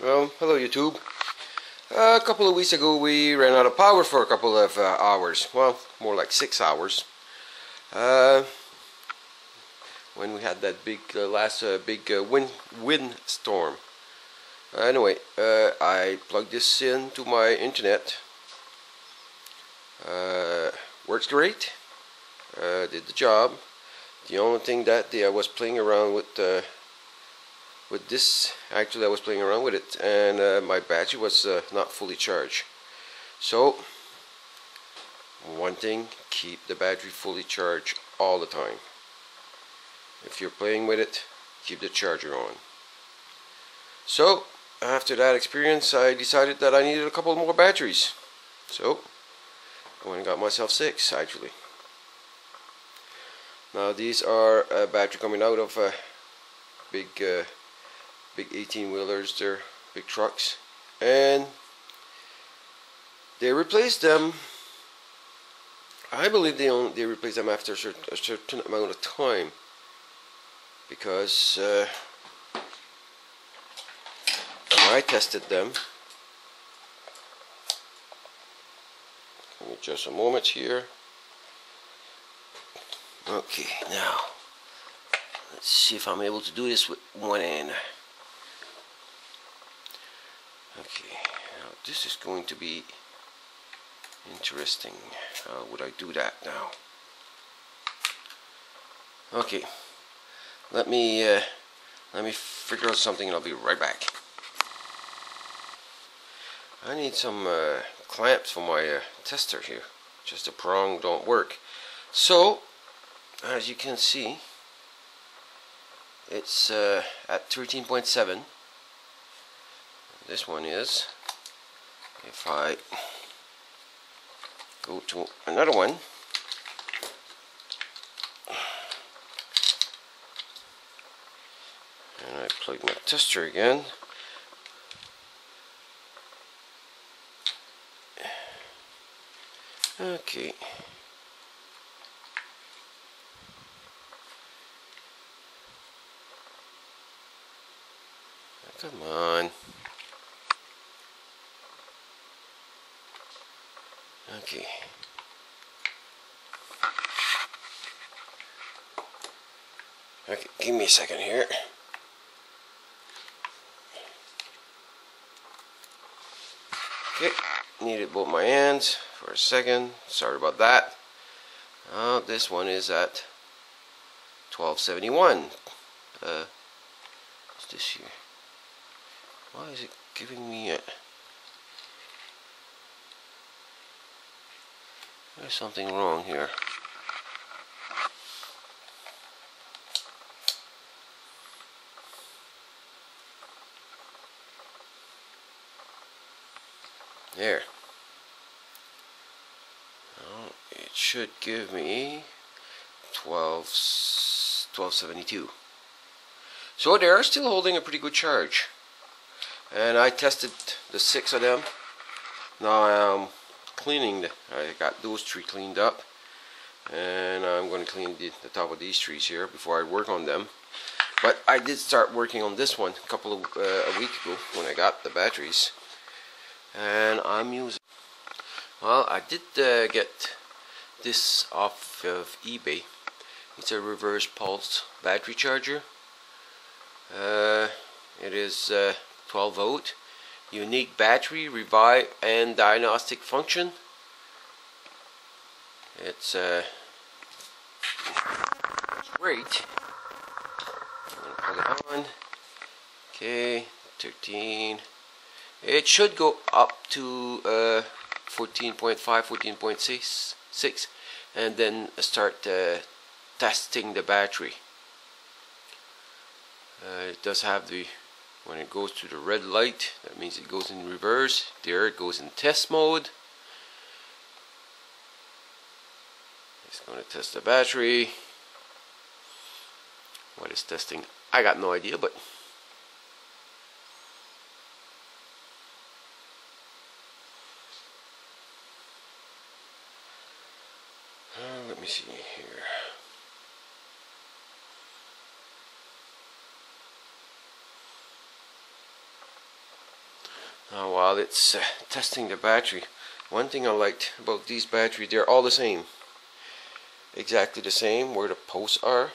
Well, hello YouTube. A couple of weeks ago we ran out of power for a couple of hours. Well, more like 6 hours. When we had that big last big wind storm. Anyway, I plugged this into my internet. Works great. Did the job. The only thing that day I was playing around with this, actually I was playing around with it, and my battery was not fully charged. So one thing, keep the battery fully charged all the time. If you're playing with it, keep the charger on. So after that experience, I decided that I needed a couple more batteries. So I went and got myself 6 actually. Now these are a battery coming out of big 18-wheelers, they're big trucks, and they replaced them. I believe they replaced them after a certain amount of time, because when I tested them, give me just a moment here. Okay, now let's see if I'm able to do this with one hand. Okay, now this is going to be interesting. How would I do that now? Okay, let me figure out something and I'll be right back. I need some clamps for my tester here. Just the prong don't work. So as you can see, it's at 13.7. This one is. If I go to another one, and I plug my tester again, okay. Come on. Okay. Okay, give me a second here. Okay, needed both my hands for a second. Sorry about that. This one is at 1271. What's this here? Why is it giving me a... There's something wrong here. There. Well, it should give me 1272. So they are still holding a pretty good charge. And I tested the 6 of them. Now I'm cleaning I got those 3 cleaned up, and I'm going to clean the top of these trees here before I work on them. But I did start working on this one a week ago when I got the batteries, and I'm using. Well, I did get this off of eBay. It's a reverse pulse battery charger. It is 12 volt, unique battery, revive and diagnostic function. It's great. I'm gonna put it on. Okay, 13. It should go up to 14.5, 14.6, and then start testing the battery. It does have the, when it goes to the red light, that means it goes in reverse. There it goes in test mode. It's going to test the battery. What is testing? I got no idea, but let me see here. Now while it's testing the battery, one thing I liked about these batteries, they're all the same. Exactly the same where the posts are.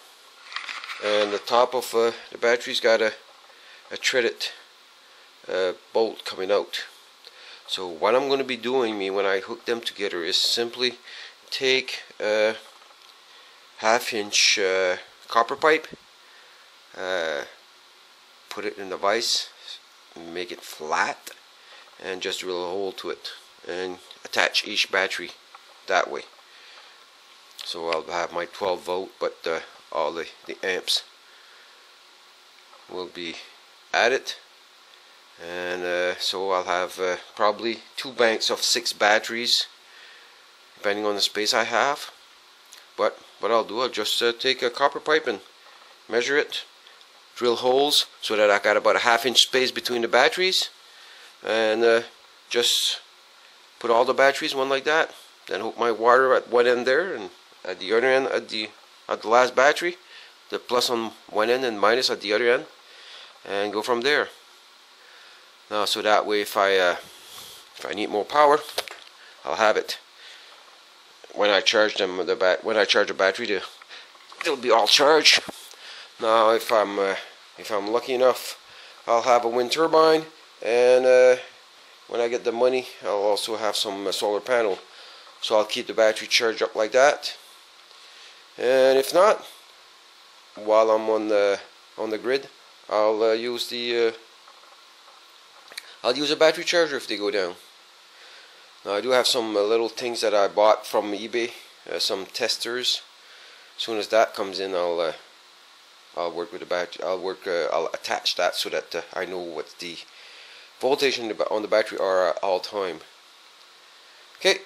And the top of the battery's got a threaded bolt coming out. So what I'm going to be doing when I hook them together is simply take a 1/2 inch copper pipe, put it in the vise, make it flat, and just drill a hole to it and attach each battery that way. So I'll have my 12 volt, but all the amps will be added, and so I'll have probably 2 banks of 6 batteries depending on the space I have. But what I'll do, I'll just take a copper pipe and measure it, drill holes so that I got about a 1/2 inch space between the batteries, and just put all the batteries one like that, then hook my wire at one end there, and at the other end at the last battery, the plus on one end and minus at the other end, and go from there. Now, so that way if I need more power, I'll have it. When I charge them, when I charge the battery, they'll be all charged. Now, if I'm lucky enough, I'll have a wind turbine, and when I get the money, I'll also have some solar panel. So I'll keep the battery charged up like that. And if not, while I'm on the grid, I'll use a battery charger if they go down. Now, I do have some little things that I bought from eBay, some testers. As soon as that comes in, I'll work with the battery. I'll attach that so that I know what the voltage on the battery are at all time. Okay,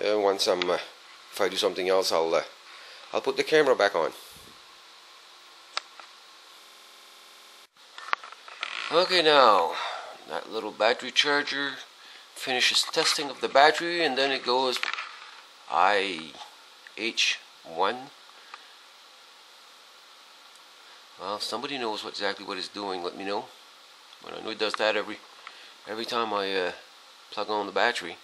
once if I do something else, I'll put the camera back on. Okay, now that little battery charger finishes testing of the battery, and then it goes IH1. Well, if somebody knows exactly what it's doing, let me know. But I know it does that every time I plug on the battery.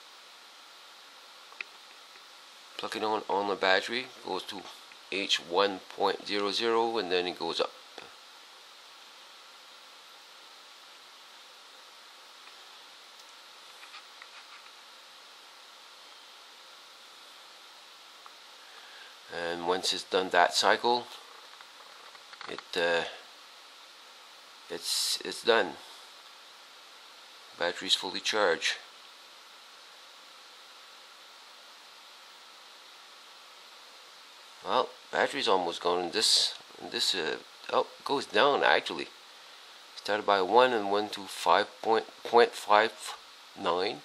Plug it on the battery, goes to H1.00, and then it goes up. And once it's done that cycle, it's done. Battery's fully charged. Well, battery's almost gone. And this oh, goes down actually. Started by 1 and went to 5.59.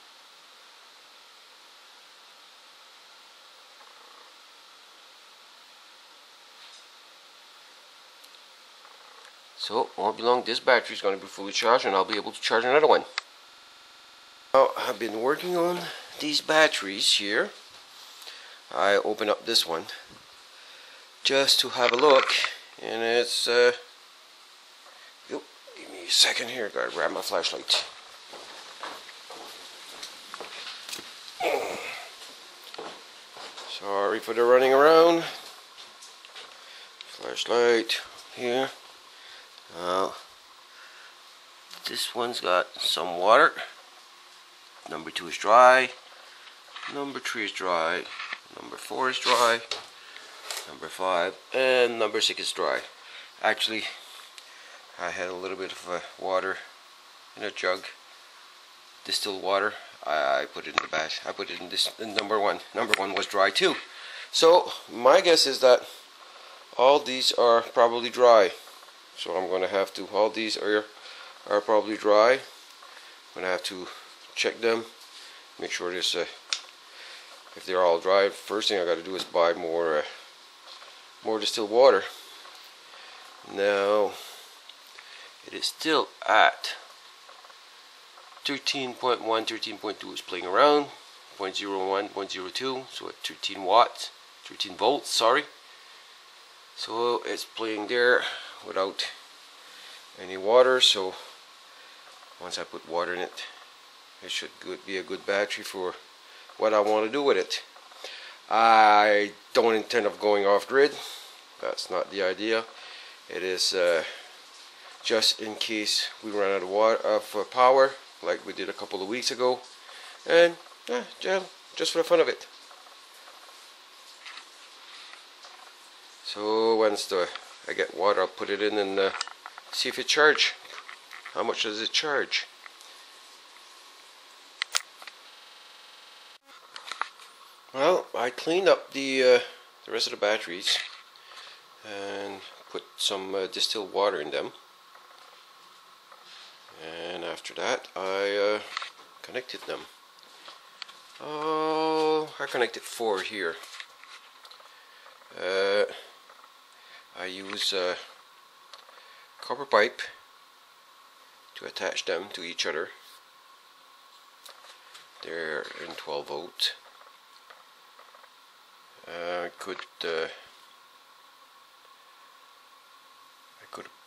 So, won't be long, this battery is going to be fully charged and I'll be able to charge another one. Now, I've been working on these batteries here. I open up this one just to have a look, and it's give me a second here, gotta grab my flashlight. Sorry for the running around. Flashlight here. This one's got some water. Number 2 is dry. Number 3 is dry. Number 4 is dry. Number 5 and number 6 is dry. Actually, I had a little bit of water in a jug, distilled water. I put it in the bath. I put it in this in number 1. Number 1 was dry too. So my guess is that all these are probably dry. So I'm gonna have to. All these are probably dry. I'm gonna have to check them, make sure this if they're all dry. First thing I got to do is buy more distilled water. Now it is still at 13.1, 13.2 is playing around, 0.01, 0.02, so at 13 volts, sorry. So it's playing there without any water. So once I put water in it, It should be a good battery for what I want to do with it. I don't intend of going off grid. That's not the idea. It is just in case we run out of power, like we did a couple of weeks ago, and just for the fun of it. So once I get water, I'll put it in and see if it charges. How much does it charge? Well, I cleaned up the rest of the batteries and put some distilled water in them, and after that I connected them. Oh, I connected 4 here. I use a copper pipe to attach them to each other. They're in 12 volt.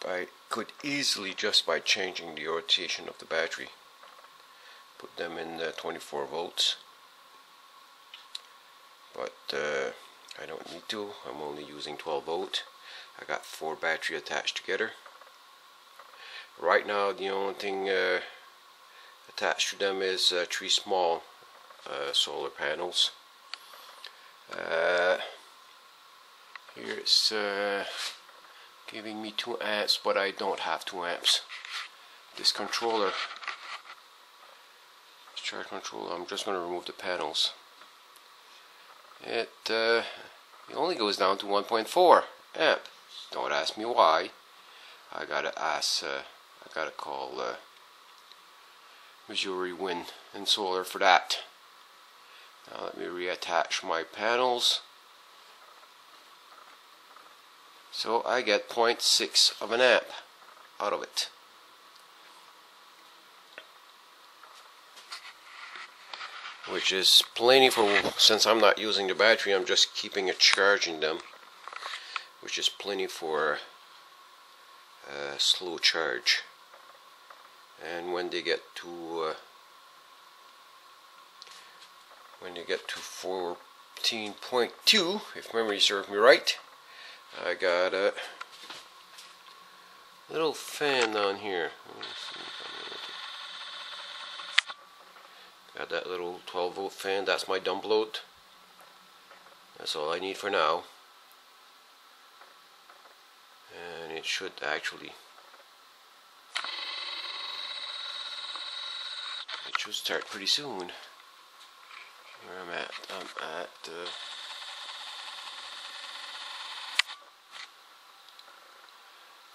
I could easily, just by changing the rotation of the battery, put them in 24 volts, but I don't need to. I'm only using 12 volt. I got 4 battery attached together. Right now the only thing attached to them is 3 small solar panels. Here it's giving me 2 amps, but I don't have 2 amps. This controller, this charge controller, I'm just going to remove the panels. It only goes down to 1.4 amp. Don't ask me why. I gotta call Missouri Wind and Solar for that. Now let me reattach my panels. So I get 0.6 of an amp out of it. Which is plenty for, since I'm not using the battery, I'm just keeping it charging them, which is plenty for slow charge. And when they get to 14.2, if memory serves me right, I got a little fan down here. Got that little 12 volt fan. That's my dump load. That's all I need for now. And it should actually, it should start pretty soon. Where I'm at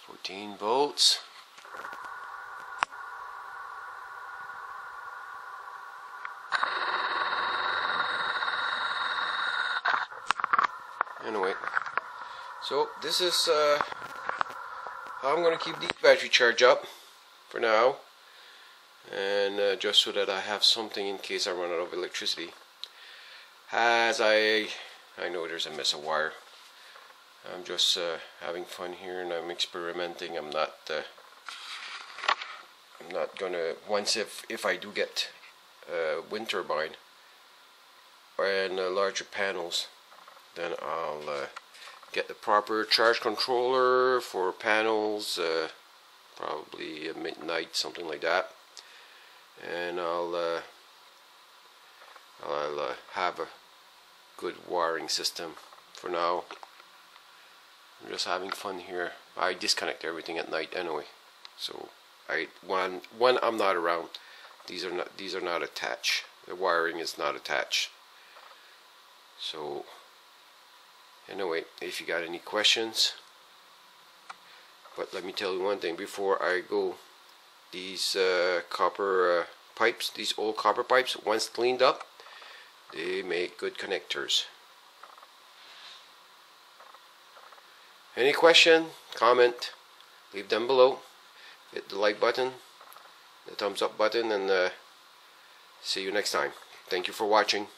14 volts. Anyway, so this is how I'm going to keep the battery charge up for now, and just so that I have something in case I run out of electricity. As I know there's a mess of wire. I'm just having fun here, and I'm experimenting. I'm not gonna, once if I do get a wind turbine and larger panels, then I'll get the proper charge controller for panels, probably at midnight, something like that, and I'll have a good wiring system. For now, I'm just having fun here. I disconnect everything at night anyway, so when I'm not around, these are not attached. The wiring is not attached. So anyway, if you got any questions, but let me tell you one thing before I go. These copper pipes, these old copper pipes, once cleaned up, they make good connectors. Any question, comment, leave them below. Hit the like button, the thumbs up button, and see you next time. Thank you for watching.